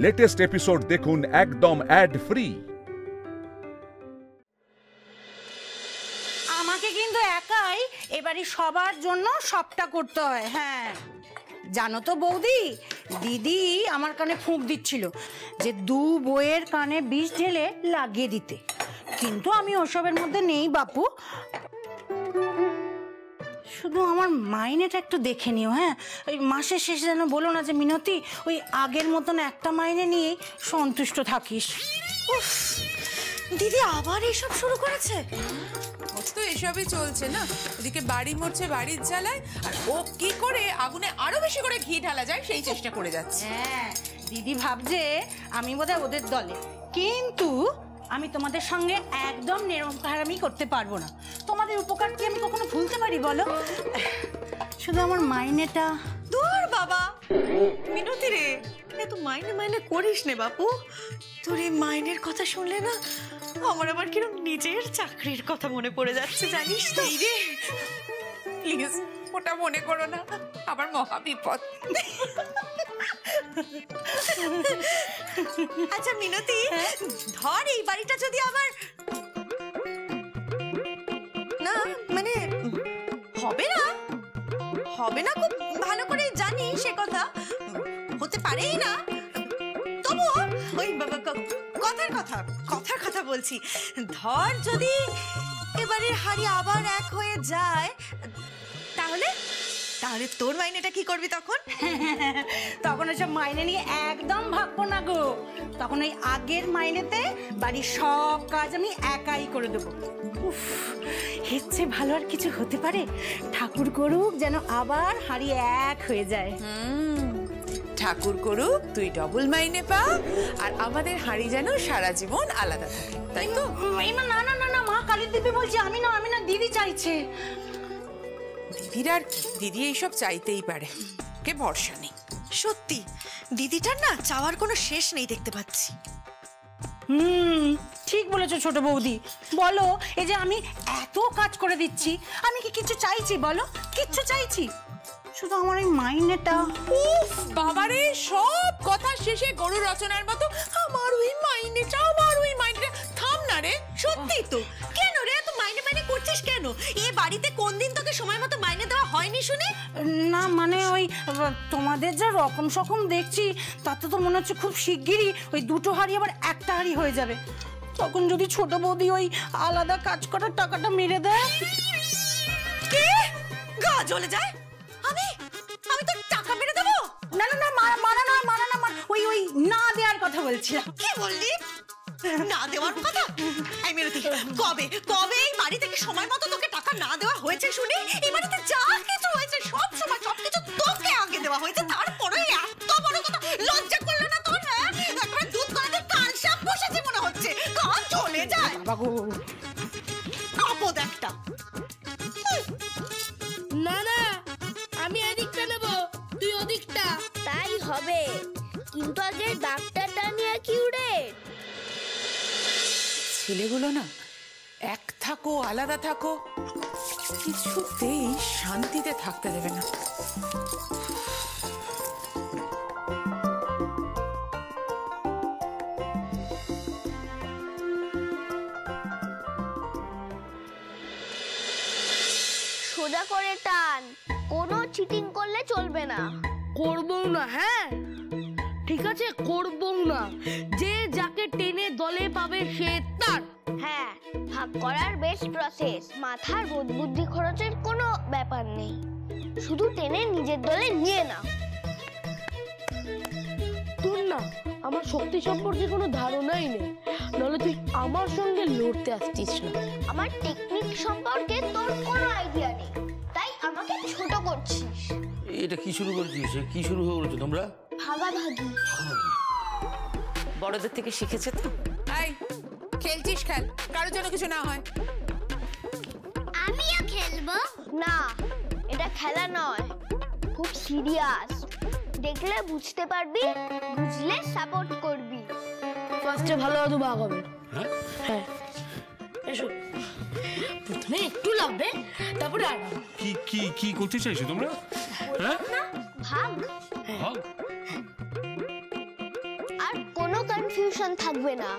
Latest episode দেখুন একদম add free. আমাকে কিন্তু একাই এবারে সবার জন্য সবটা করতে হয়। হ্যাঁ জানো তো বৌদি, দিদি আমার কানে ফুঁক দিচ্ছিল যে 2 বইয়ের কানে বিষ ঢেলে লাগিয়ে দিতে, কিন্তু আমি ওসবের মধ্যে নেই বাপু। শুধু আমার মাইনেটা একটু দেখে নিও। হ্যাঁ, ওই মাসের শেষে যেন বলো না যে মিনতি ওই আগের মতন একটা মাইনে নিয়ে সন্তুষ্ট থাকিস। উফ, দিদি আবার এসব শুরু করেছে। ওর তো এসবই চলছে না, ওদিকে বাড়ি মরছে বাড়ির জ্বালায়, আর ও কি করে আগুনে আরো বেশি করে ঘি ঢালা যায় সেই চেষ্টা করে যাচ্ছে। হ্যাঁ, দিদি ভাবছে আমি বোধহয় ওদের দলে, কিন্তু আমি তোমাদের সঙ্গে একদম নিরঙ্কারামি করতে পারবো না। তোমাদের উপকার কি আমি কখনো ভুলতে পারি বলো? শুধু আমার মাইনেটা। দূর বাবা মিনতি রে, এত মাইনে মাইনে করিস নে বাপু। তোর এই মাইনের কথা শুনলে না আমার আবার কিরকম নিজের চাকরির কথা মনে পড়ে যাচ্ছে জানিস তো। রে প্লিজ ওটা মনে করো না, আবার মহা বিপদ। আচ্ছা মিনতি, ধর এই বাড়িটা যদি আমার না মানে হবে না, হবে না, খুব ভালো করে জানি সে কথা, হতে পারেই না, তবু ওই কথার কথা বলছি। ধর যদি এবারে হাড়ি আবার এক হয়ে যায়, তাহলে তাহলে তোর মাইনেটা কি করবি তখন? তখন ওসব মাইনে নিয়ে একদম ভাববো না গো। তখন ওই আগের মাইনেতে বাড়ির সব কাজ আমি একাই করে দেবো। উফ, এর চেয়ে ভালো আর কিছু হতে পারে? ঠাকুর করুক যেন আবার হাড়ি এক হয়ে যায়। ঠাকুর করুক তুই ডবল মাইনে পা, আর আমাদের হাড়ি যেন সারা জীবন আলাদা থাকে, তাই তো? না না না না, মা কালীর দিব্যি বলছি, আমি না দিদি চাইছে। দিদির আর কি, দিদি এইসব চাইতেই পারে, কে ভরসা নেই। সত্যি দিদিটার না চাওয়ার কোনো শেষ নেই দেখতে পাচ্ছি। ঠিক বলেছো ছোট বৌদি। বলো, এই যে আমি এত কাজ করে দিচ্ছি, আমি কি কিছু চাইছি বলো? কিচ্ছু চাইছি? শুধু আমার এই মাইনেটা। উফ বাবারে, সব কথা শেষে গরু রচনার মতো আমার ওই মাইনেটা, আমার ওই মাইনেটা। থাম না রে। সত্যি তো, কেন রে এত মাইনে মাইনে করছিস কেন? এ বাড়িতে কোন দিন তোকে সময় মতো মাইনে দেওয়া হয়নি শুনে? না মানে ওই তোমাদের যা রকম সকম দেখছি, তাতে তো মনে হচ্ছে খুব শিগগিরই ওই 2টো হাড়ি আবার একটা হাড়ি হয়ে যাবে। তখন যদি ছোট বৌদি ওই আলাদা কাজ করার টাকাটা মেরে দেয়। কে গা জ্বলে যায়? আমি তো টাকা মেরে দেবো? না না না, মারা না, ওই না দেওয়ার কথা বলছিলাম। কি বললি? না দেওয়ার কথা? এই মিনতি, কবে এই বাড়ি থেকে সময় মতো তোকে টাকা না দেওয়া হয়েছে শুনি? এই বাড়িতে যা কিছু হয়েছে সব সময় সবকিছু তোকে আগে দেওয়া হয়েছে, তারপরে এত বড় কথা লজ্জা করলো না তোর? একবার দুধ করাতে কাল সাপ বসেছে মনে হচ্ছে, কান চলে যায়। বাবু আপদ একটা। না না, আমি এদিকটা নেব, তুই ওদিকটা। তাই হবে, কিন্তু আগে ডাক্তারটা নিয়ে কি উড়ে। ছেলেগুলো না এক থাকো আলাদা থাকো, কিছুতেই শান্তিতে থাকতে দেবে না। সোজা করে টান, কোনো চিটিং করলে চলবে না। করবো না। হ্যাঁ ঠিক আছে, করবো না। যে যাকে টেনে দলে পাবে সে তার। হ্যাঁ, ভাগ করার বেস্ট প্রসেস। মাথার বুদ্ধি খরচের কোনো ব্যাপার নেই, শুধু টেনে নিজের দলে নিয়ে নাও। তোর না আমার শক্তি সম্পর্কে কোনো ধারণাই নেই, নাহলে তুই আমার সঙ্গে লড়তে আসছিস না। আমার টেকনিক সম্পর্কে তোর কোনো আইডিয়া নেই, তাই আমাকে ছোট করছিস। এটা কি শুরু করেছিস? কি শুরু হয়ে গেছে তোমরা? ভাগাভাগি। বড়দের থেকে শিখেছে তো। এই খেলছিস খেল, কারোর জন্য কিছু না হয়। আমিও খেলবো না, এটা খেলা নয়, খুব সিরিয়াস। দেখলে বুঝতে পারবি, বুঝলে সাপোর্ট করবি। ফার্স্টে ভালো হতো ভাগ হবে। হ্যাঁ, এসো, প্রথমে একটু লাগবে, তারপরে আর কি কি কি করতে চাইছো তোমরা? হ্যাঁ, ভাগ। ভাগ। আর কনফিউশন থাকবে না।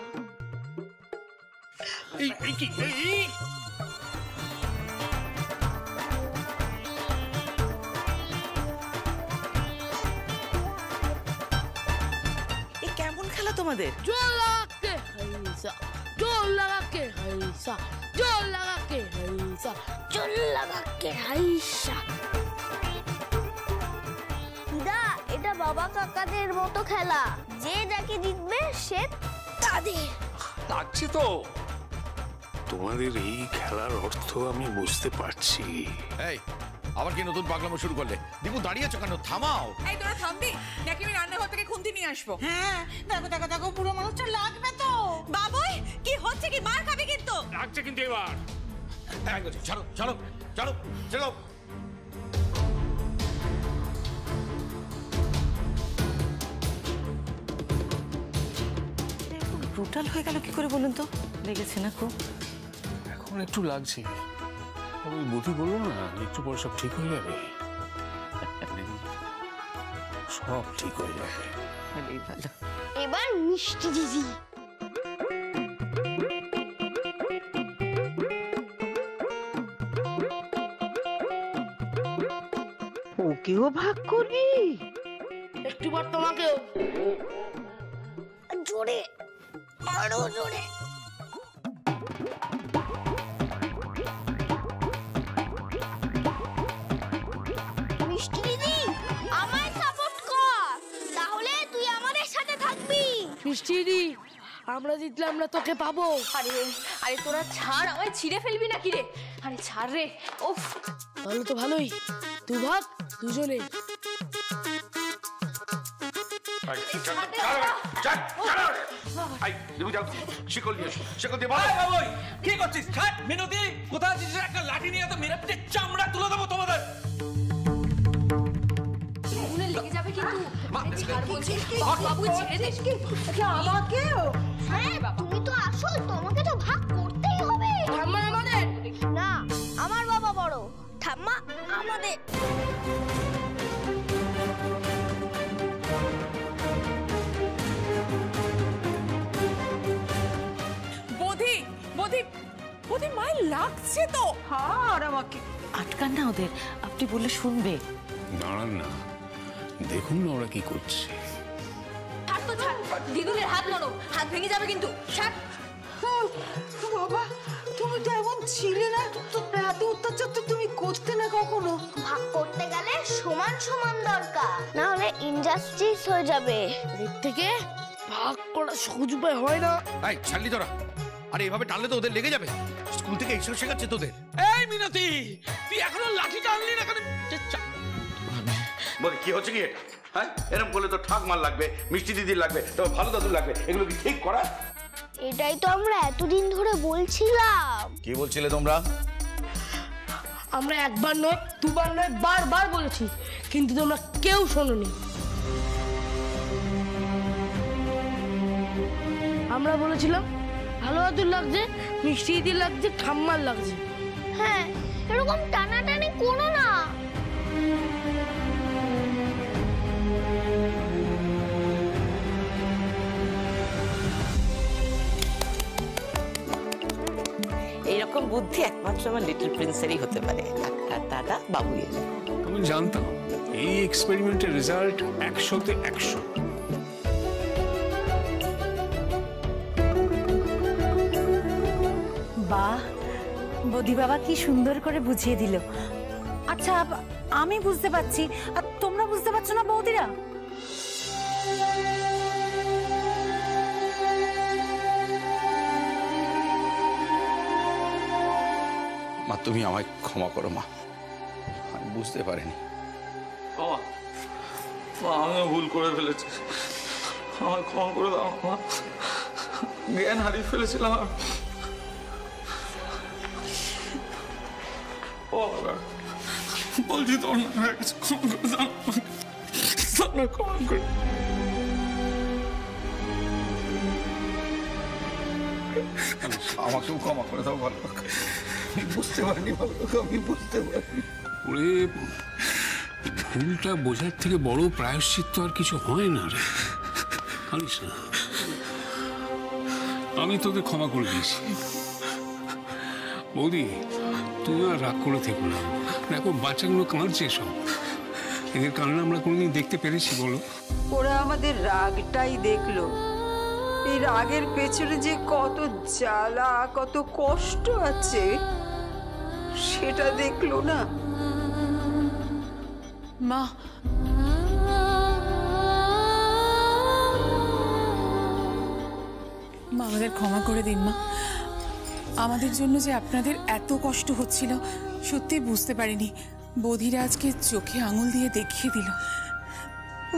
এ কেমন খেলা তোমাদের? जोर लगा के हैसा, जोर लगा के हैसा, जोर लगा के हैसा, जोर लगा के हैसा। দিদা, এটা বাবা কাকাদের মতো খেলা, যে যাকে জিতবে সে তাদের। লাগছে তো। তোমাদের এই খেলার অর্থ আমি বুঝতে পারছি। এই আবার কি নতুন পাগলামো শুরু করলে? দীপু দাঁড়িয়ে আছো কেন? থামাও। এই তোরা থামবি নাকি আমি রান্নাঘর থেকে খুন্তি নিয়ে আসবো? হ্যাঁ, দেখো দেখো দেখো, পুরো মানুষটা লাগবে তো। বাবুই কি হচ্ছে কি? মার খাবি কিন্তু। লাগছে কিন্তু এবার। ছাড়ো ছাড়ো ছাড়ো ছাড়ো। ব্রুটাল হয়ে গেল কি করে বলুন তো? লেগেছে না খুব? এখন একটু লাগছে। ওই বুদ্ধি বললো না একটু পরে সব ঠিক হয়ে যাবে। সব ঠিক হয়ে যাবে। ভালো। এবার মিষ্টি দিদি। ওকেও ভাগ করবি? একটু বার তোমাকেও। জোরে, আরো জোরে। মিষ্টি দিদি, আমায় সাপোর্ট কর, তাহলে তুই আমাদের সাথে থাকবি। মিষ্টি দি, আমরা জিতলে আমরা তোকে পাবো। আরে আরে তোরা ছাড়, আমায় ছিঁড়ে ফেলবি নাকি রে? আরে ছাড় রে। ওফ, তাহলে তো ভালোই, তুই ভাগ দুজনে। শিকল দিয়ে শিকল দিয়ে কি করছিস? ছাড় মিনতি, কোথায় আছিস? একটা লাঠি নিয়ে তো মেরে পিঠে চামড়া তুলে দেবো তোমাদের। আগুনে লেগে যাবে কিন্তু। ছাড় বলছি, বাবু ছেড়ে দে। আমাকেও? হ্যাঁ, তুমি তো আসল, তোমাকে তো ভাগ করতেই হবে। ঠাম্মা আমাদের। না, আমার বাবা বড়, ঠাম্মা আমাদের। বোধি বোধি বোধি মায়ের লাগছে তো। আর আমাকে আটকান না ওদের, আপনি বললে শুনবে। দাঁড়ান না, দেখুন না ওরা কি করছে। ছাড় তো ছাড়, দিদুলের হাত নড়ো, হাত ভেঙে যাবে কিন্তু। ছাড়। বাবা, তুমি তো এমন ছিলে না, তো এত অত্যাচার তো তুমি করতে না কখনো। ভাগ করতে গেলে সমান সমান দরকার, না হলে ইনজাস্টিস হয়ে যাবে। এর থেকে ভাগ করা সহজ উপায় হয় না। এই ছাড়লি তোরা? আরে এভাবে টানলে তো ওদের লেগে যাবে। স্কুল থেকে এইসব শেখাচ্ছে তোদের? এই মিনতি, তুই এখনো লাঠিটা আনলি না কেন? বল কি হচ্ছে কি এটা? হ্যাঁ, এরকম করলে তো ঠাক মার লাগবে, মিষ্টি দিদির লাগবে, তবে ভালো দাদুর লাগবে। এগুলো কি ঠিক করা? এটাই তো আমরা এতদিন ধরে বলছিলাম। কি বলছিলে তোমরা? আমরা একবার নয়, দুবার নয়, বারবার বলেছি, কিন্তু তোমরা কেউ শোনোনি। আমরা বলেছিলাম ভালো দাদুর লাগছে, মিষ্টি দিদির লাগছে, ঠাম্মার লাগছে। হ্যাঁ, এরকম টানাটানি করো না। এইরকম বুদ্ধি একমাত্র আমার লিটল প্রিন্সেরই হতে পারে, আর দাদা বাবুইয়ের। আমি জানতাম এই এক্সপেরিমেন্টের রেজাল্ট 100-তে 100। বাহ, বৌদি বাবা কি সুন্দর করে বুঝিয়ে দিল। আচ্ছা, আমি বুঝতে পারছি, আর তোমরা বুঝতে পারছো না বৌদিরা? মা তুমি আমায় ক্ষমা করো মা, আমি বুঝতে পারিনি। আমিও ভুল করে ফেলেছি, আমার ক্ষমা করে দাও মা। জ্ঞান হারিয়ে ফেলেছিলাম। ও বলছি তোমার কাছে ক্ষমা করে দাও, ক্ষমা করে। আমাকেও ক্ষমা করে দাও ভালো, আমি বুঝতে পারিনি ভালো, আমি বুঝতে পারিনি। ওরে, ভুলটা বোঝার থেকে বড় প্রায়শ্চিত্ত আর কিছু হয় না রে, জানিস না? আমি তোদের ক্ষমা করে দিয়েছি। বৌদি, তুই আর রাগ করে থেকো না। দেখো বাচ্চাগুলো কাঁদছে সব, এদের কারণে আমরা কোনোদিন দেখতে পেরেছি বলো? ওরা আমাদের রাগটাই দেখলো, এই রাগের পেছনে যে কত জ্বালা কত কষ্ট আছে সেটা দেখলো না। মা, মা আমাদের ক্ষমা করে দিন মা। আমাদের জন্য যে আপনাদের এত কষ্ট হচ্ছিল সত্যি বুঝতে পারিনি। বৌদিরা আজকে চোখে আঙুল দিয়ে দেখিয়ে দিল।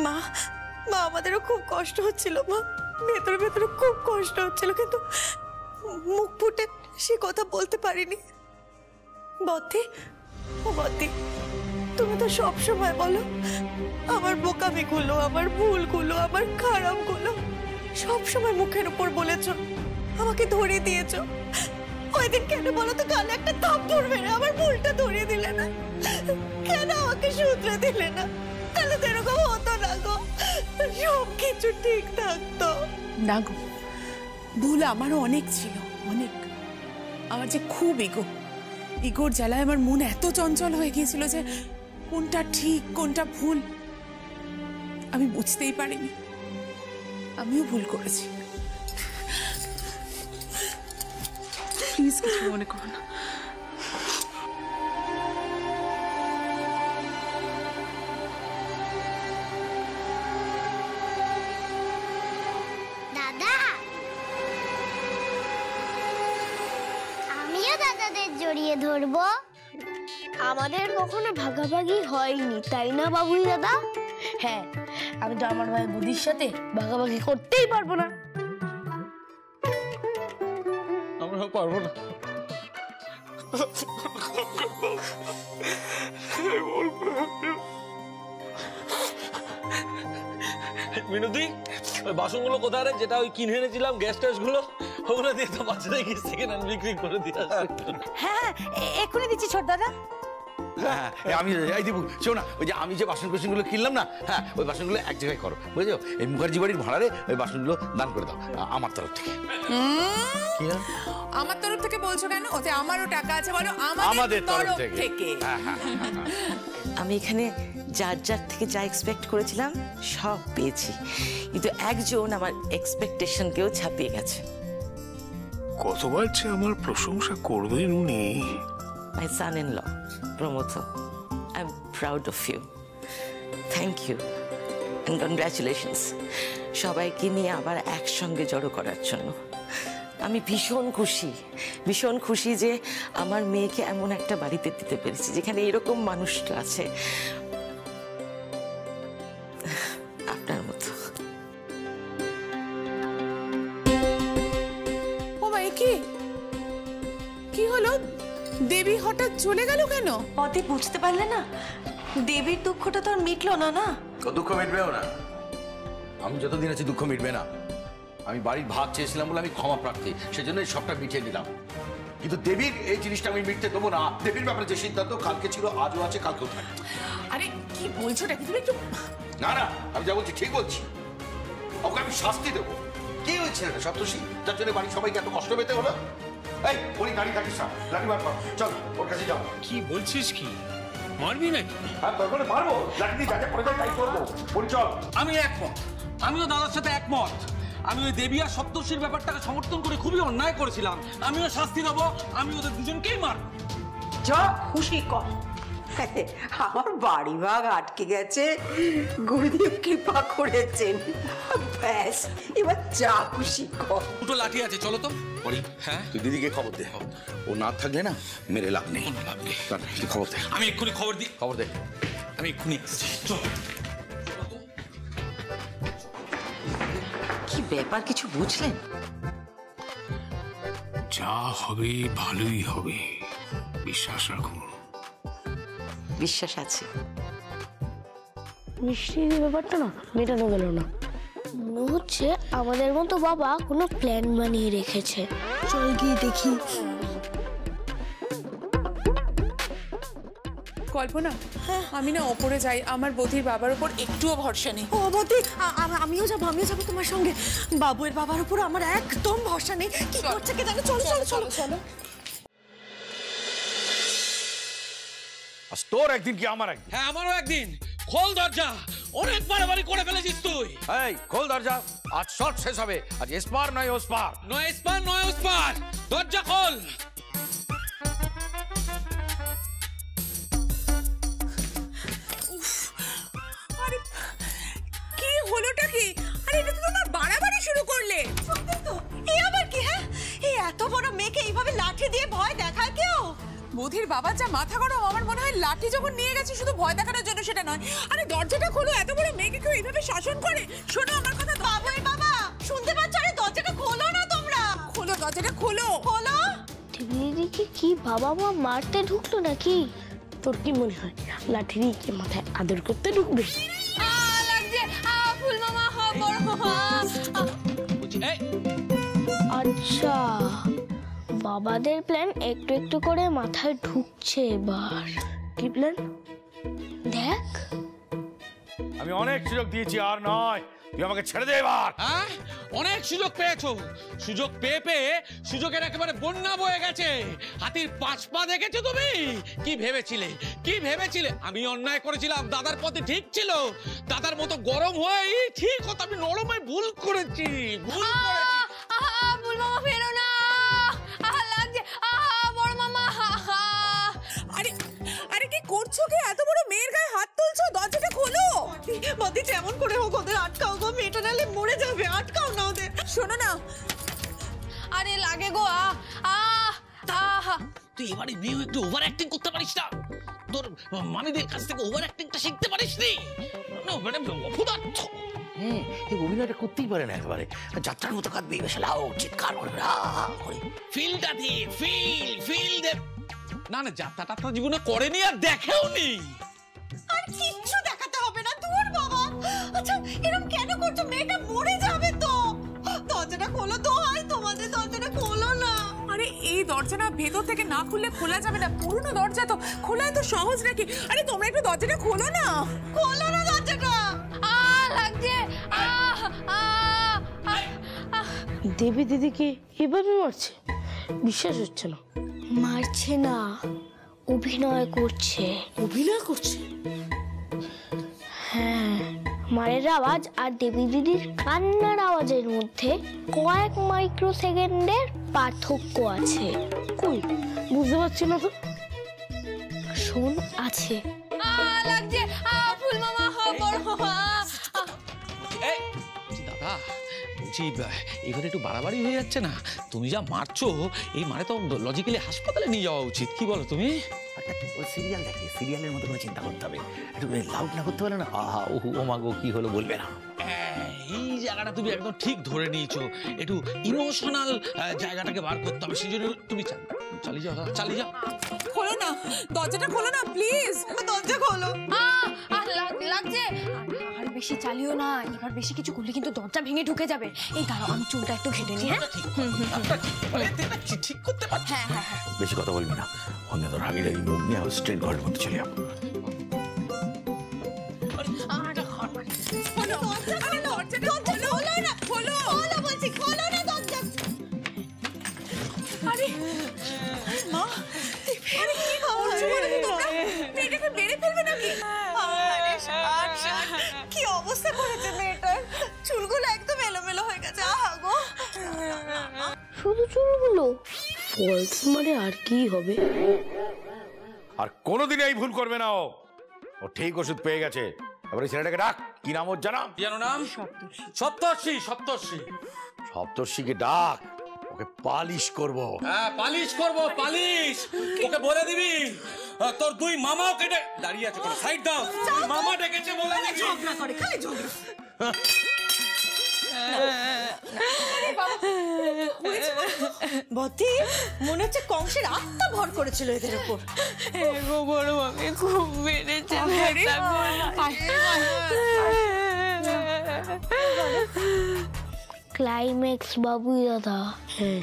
মা মা আমাদেরও খুব কষ্ট হচ্ছিল মা, ভেতরে ভেতরে খুব কষ্ট হচ্ছিল, কিন্তু মুখ ফুটে সে কথা বলতে পারিনি। বদ্দি, ও বদ্দি, তুমি তো সব সময় বলো আমার বোকামিগুলো, আমার ভুলগুলো, আমার খারাপগুলো সব সময় মুখের উপর বলেছো, আমাকে ধরিয়ে দিয়েছো। ওই দিন কেন বলো তো গালে একটা থাপ্পড় মেরে আমার ভুলটা ধরিয়ে দিলে না? কেন আমাকে শুধরে দিলে না? তাহলে তো এরকম হতো না গো, সব কিছু ঠিক থাকতো না গো। ভুল আমারও অনেক ছিল, অনেক। আমার যে খুব ইগোর জ্বালায় আমার মন এত চঞ্চল হয়ে গিয়েছিল যে কোনটা ঠিক কোনটা ভুল আমি বুঝতেই পারিনি। আমিও ভুল করেছি, প্লিজ কিছু মনে করো না। দাদা, আমিও দাদাদের জড়িয়ে ধরবো। আমাদের কখনো ভাগাভাগি হয়নি, তাই না বাবুই দাদা? হ্যাঁ, আমি তো আমার ভাই বুদির সাথে ভাগাভাগি করতেই পারবো না। আমরা পারবো না। মিনতি, ওই বাসনগুলো কোথায় রে? যেটা ওই কিনে এনেছিলাম গ্যাস ট্যাস গুলো, ওগুলো দিয়ে তো বাচ্চাদের গিয়ে সেকেন্ড হ্যান্ড বিক্রি করে দিয়ে আসবে। হ্যাঁ এক্ষুনি দিচ্ছি ছোট দাদা। হ্যাঁ আমি এই দিব, শোনো না, ওই যে আমি যে বাসন কোসনগুলো কিনলাম না, হ্যাঁ ওই বাসনগুলো এক জায়গায় করো, বুঝছো? এই মুখার্জি বাড়ির ভাড়ারে ওই বাসনগুলো দান করে দাও আমার তরফ থেকে। আমার তরফ থেকে বলছো কেন? ওতে আমারও টাকা আছে, বলো আমাদের তরফ থেকে। আমি এখানে যার যার থেকে যা এক্সপেক্ট করেছিলাম সব পেয়েছি, কিন্তু একজন আমার এক্সপেকটেশনকেও ছাপিয়ে গেছে। কতবার যে আমার প্রশংসা করবেন উনি। My son-in-law, Promoto, I'm proud of you. Thank you and congratulations. সবাইকে নিয়ে আবার একসঙ্গে জড়ো করার জন্য আমি ভীষণ খুশি যে আমার মেয়েকে এমন একটা বাড়িতে দিতে পেরেছি যেখানে এরকম মানুষটা আছে আপনার মতো। ও ভাই, কি হলো? দেবী হঠাৎ চলে গেল কেন? অতি বুঝতে পারলে না? দেবীর দুঃখটা তো আর মিটলো না। না, দুঃখ মিটবেও না। আমি যতদিন আছি দুঃখ মিটবে না। আমি বাড়ির ভাগ চেয়েছিলাম বলে আমি ক্ষমা প্রার্থী, সেজন্য সবটা মিটিয়ে দিলাম। কিন্তু দেবীর এই জিনিসটা আমি মিটতে দেবো না। দেবীর ব্যাপারে যে সিদ্ধান্ত কালকে ছিল, আজও আছে, কালকেও থাকবে। আরে কি বলছো নাকি তুমি? একটু না, আমি যা বলছি ঠিক বলছি। ওকে আমি শাস্তি দেবো। কি হয়েছে এটা সপ্তর্ষি, যার জন্য বাড়ির সবাইকে এত কষ্ট পেতে হলো? এই ওই গাড়ি থাকিস না, লাঠি বার কর, চল ওর কাছে যাও। কি বলছিস? কি মারবি নাকি? হ্যাঁ তোর করে মারবো, লাঠি দিয়ে যা যা করে তাই করবো। চল। আমি একমত, আমিও দাদার সাথে একমত। আমি ওই দেবী আর সপ্তর্ষির ব্যাপারটাকে সমর্থন করে খুবই অন্যায় করেছিলাম। আমিও শাস্তি দেবো, আমি ওদের দুজনকেই মারব। যা খুশি কর। আমার বাড়ি ভাগ আটকে গেছে, গুরুদেব কৃপা করেছেন, ব্যাস এবার যা খুশি কর। দুটো লাঠি আছে, চলো তো। হ্যাঁ তুই দিদিকে খবর দে, ও না থাকলে না মেরে লাভ নেই। খবর দে। আমি এক্ষুনি খবর দিই। খবর দে, আমি এক্ষুনি আসছি। চল। কি ব্যাপার, কিছু বুঝলেন? যা হবে ভালোই হবে, বিশ্বাস রাখুন। বিশ্বাস আছে। মিষ্টির ব্যাপারটা না মেটানো গেল না। মনে হচ্ছে আমাদের মতো বাবা কোনো প্ল্যান বানিয়ে রেখেছে। চল গিয়ে দেখি। কল্পনা, আমি না ওপরে যাই, আমার বৌদির বাবার উপর একটুও ভরসা নেই। ও বৌদি, আমিও যাবো তোমার সঙ্গে। বাবুয়ের বাবার উপর আমার একদম ভরসা নেই, কি করছে কে জানে। চলো চলো চলো চলো। তোর একদিন কি আমার একদিন? হ্যাঁ আমারও একদিন। খোল দরজা, অনেক বাড়াবাড়ি করে ফেলেছিস তুই। এই খোল দরজা, আজ শর্ট শেষ হবে। আজ এসপার নয় ওসপার। নয় এসপার নয় ওসপার, দরজা খোল। আরে কি হলোটা কি? আরে এটা তো তোমরা বাড়াবাড়ি শুরু করলে। এ আবার কি? হ্যাঁ, এই এত বড় মেয়েকে এইভাবে লাঠি দিয়ে ভয় দেখায় কেউ? বৌদির বাবা যা মাথা গরম, আমার মনে হয় লাঠি যখন নিয়ে গেছে শুধু ভয় দেখানোর জন্য সেটা নয়। আরে দরজাটা খোলো, এত বড় মেয়েকে কেউ এইভাবে শাসন করে? শোনো আমার কথা। বাবুয়ের বাবা শুনতে পাচ্ছ? আরে দরজাটা খোলো না তোমরা। খোলো দরজাটা, খোলো খোলো। দিদিকে কি বাবা মা মারতে ঢুকলো নাকি? তোর কি মনে হয় লাঠি নিয়ে মাথায় আদর করতে ঢুকবে? লাগছে ফুল মামা বড় আচ্ছা, বাবাদের প্ল্যান একটু একটু করে মাথায় ঢুকছে এবার। কি প্ল্যান? দেখ, আমি অনেক সুযোগ দিয়েছি, আর নয়। তুই আমাকে ছেড়ে দে এবার। হ্যাঁ অনেক সুযোগ পেয়েছো, সুযোগ পেয়ে পেয়ে সুযোগের একেবারে বন্যা বয়ে গেছে। হাতির 5 পা দেখেছো তুমি? কি ভেবেছিলে আমি অন্যায় করেছিলাম? দাদার পথে ঠিক ছিল, দাদার মতো গরম হয়ে ঠিক হতো, আমি নরম হয়ে ভুল করেছি। ফুল মামা ফেরো না, লাগছে বড় মামা। আরে আরে কি করছো? কি এত বড় মেয়ের গায়ে হাত তুলছো? দরজাটা খোলো। বৌদি যেমন করে হোক ওদের আটকাও গো, মেয়েটা নালে মরে যাবে। আটকাও না ওদের। শোনো না, আরে লাগে গো। তুই এবারে মেয়ে একটু ওভার অ্যাক্টিং করতে পারিস না? তোর মামিদের কাছ থেকে ওভার অ্যাক্টিংটা শিখতে পারিস নি? মানে অপদার্থ। এই অভিনয়টা করতেই পারে না একেবারে। যাত্রার মতো কাঁদবে, লাও চিৎকার করবে, ফিলটা দে, ফিল দে। না যাত্রা জীবনে করেনি আর দেখেও নি। আর কিচ্ছু দেখাতে হবে না, দূর বাবা। আচ্ছা এরকম কেন করছো? মেয়েটা মরে যাবে তো। দরজাটা খোলো তো, হয় তোমাদের দরজাটা খোলো না। আরে এই দরজাটা ভেতর থেকে না খুললে খোলা যাবে না, পুরনো দরজা তো, খোলা তো সহজ নাকি? আরে তোমরা একটু দরজাটা খোলো না। খোলো না দরজাটা। লাগছে। দেবী দিদিকে এভাবে মারছে? বিশ্বাস হচ্ছে না। মারছে না, অভিনয় করছে। অভিনয় করছে? হ্যাঁ, মায়ের আওয়াজ আর দেবী দিদির কান্নার আওয়াজের মধ্যে কয়েক মাইক্রোসেকেন্ডের পার্থক্য আছে। কই বুঝতে পারছি না তো। শোন, আছে। লাগছে ফুল মামা বড়। দাদা বলছি এখানে একটু বাড়াবাড়ি হয়ে যাচ্ছে না? তুমি যা মারছো এই মানে তো লজিক্যালি হাসপাতালে নিয়ে যাওয়া উচিত। কি বলো তুমি? সিরিয়াল দেখে, সিরিয়ালের মতো করে চিন্তা করতে হবে। একটু লাউড না করতে পারে না? আহা ওহু ও মা গো, কি হলো বলবে না। এই জায়গাটা তুমি একদম ঠিক ধরে নিয়েছো। একটু ইমোশনাল জায়গাটাকে বার করতে হবে, সেই জন্য তুমি চালিয়ে যাও দাদা, চালিয়ে যাও। খোলো না দরজাটা, খোলো না প্লিজ। দরজা খোলো। লাগছে। আর বেশি চালিও না, এবার বেশি কিছু করলে কিন্তু দরজা ভেঙে ঢুকে যাবে। এই দাঁড়াও, আমি চুলটা একটু ঘেটে নিই। হ্যাঁ ঠিক করতে পারছি। হ্যাঁ। বেশি কথা বলবি না, অন্য তোর রাগি মুখ নিয়ে স্ট্রেট ঘরের মধ্যে চলে যাবো। আরে মা, আরে কি করছো তোমরা? মেয়েটাকে মেরে ফেলবে নাকি? কি অবস্থা করেছে মেয়েটার, চুলগুলো একদম এলোমেলো হয়ে গেছে। আহা গো, শুধু চুলগুলো? ফলস মানে আর কি হবে? আর কোনোদিন এই ভুল করবে না। ও ঠিক ওষুধ পেয়ে গেছে। এবার এই ছেলেটাকে ডাক। কি নাম ওর জানা? জানো নাম? সপ্তর্ষি। সপ্তর্ষিকে ডাক, ওকে পালিশ করবো। হ্যাঁ পালিশ করবো, পালিশ। ওকে বলে দিবি তোর 2 মামাও কেটে দাঁড়িয়ে আছে, সাইড দাও। মামা ডেকেছে বলে দিবি। ঝগড়া করে, খালি ঝগড়া। বতি, মনে হচ্ছে কংসের আত্মা ভর করেছিল এদের উপর। বড় মামি খুব মেরেছে। ক্লাইম্যাক্স বাবুই দাদা। হ্যাঁ,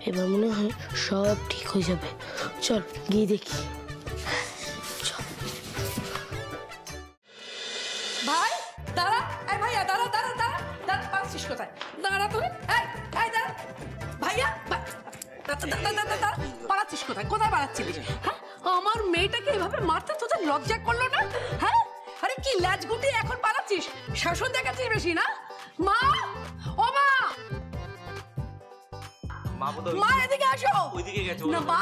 এবার মনে হয় সব ঠিক হয়ে যাবে। চল গিয়ে দেখি। চল। দাঁড়া তো, এই দাঁড়া ভাইয়া, পালাচ্ছিস কোথায়? কোথায় পালাচ্ছিলিস? হ্যাঁ, আমার মেয়েটাকে এভাবে মারতে তোদের লজ্জা করলো না? হ্যাঁ, আরে কি লাজ গুটি এখন পালাচ্ছিস? শাসন দেখাচ্ছিস বেশি না? মা, ও মা, মা এদিকে আসো। না মা,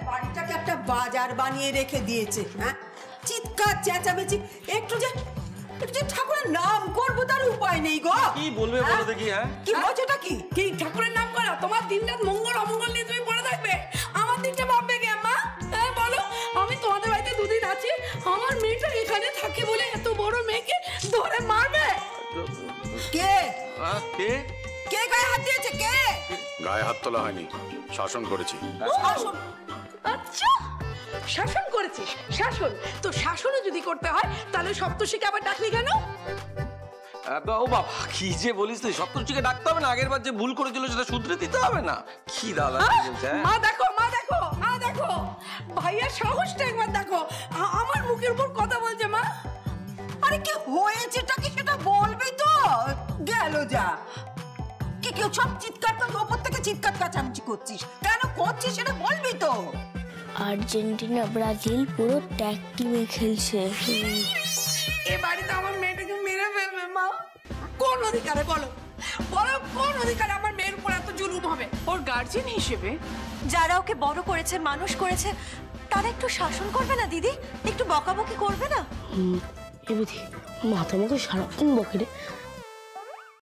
বাড়িটাকে একটা বাজার বানিয়ে রেখে দিয়েছে। হ্যাঁ, চিৎকার চেঁচামেচি, একটু যে ঠাকুরের নাম করবো তার উপায় নেই গো। কি বলবে বলো দেখি? হ্যাঁ, কি বলছোটা কি? কি ঠাকুরের নাম করা? তোমার দিনরাত মঙ্গল অমঙ্গল নিয়ে তুমি পড়ে থাকবে, আমার দিনটা ভাববে কে মা? হ্যাঁ বলো, আমি তোমাদের বাড়িতে দুদিন আছি, আমার মেয়েটা এখানে থাকে বলে এত বড় মেয়েকে ধরে মারবে? কে কে কে গায়ে হাত দিয়েছে? কে গায়ে হাত তোলা হয়নি, শাসন করেছি। শাসন? আচ্ছা, শাসন করেছিস? শাসন তো শাসনও যদি করতে হয় তাহলে সপ্তর্ষিকে আবার ডাকলি কেন? ও বাবা, কি যে বলিস তুই! সপ্তর্ষিকে ডাকতে হবে না? আগের বার যে ভুল করেছিল সেটা শুধরে দিতে হবে না? কি দাদা বলছে? মা দেখো, মা দেখো, মা দেখো, ভাইয়ার সাহসটা একবার দেখো, আমার মুখের উপর কথা বলছে। মা, আরে কি হয়েছেটা কি সেটা বলবি তো? গেল যা। কি কেউ সব চিৎকার করে ওপর থেকে চিৎকার কাচামচি করছিস কেন? করছিস সেটা বলবি তো। আর্জেন্টিনা ব্রাজিল পুরো ট্যাগ টিমে খেলছে। এ বাড়িতে আমার মেয়েটাকে মেরে ফেলবে মা। কোন অধিকারে বলো, বলো কোন অধিকারে আমার মেয়ের উপর এত জুলুম হবে? ওর গার্জিয়ান হিসেবে যারা ওকে বড় করেছে, মানুষ করেছে, তারা একটু শাসন করবে না দিদি? একটু বকাবকি করবে না? এ বুঝি মাথা মতো সারাক্ষণ বকে রে।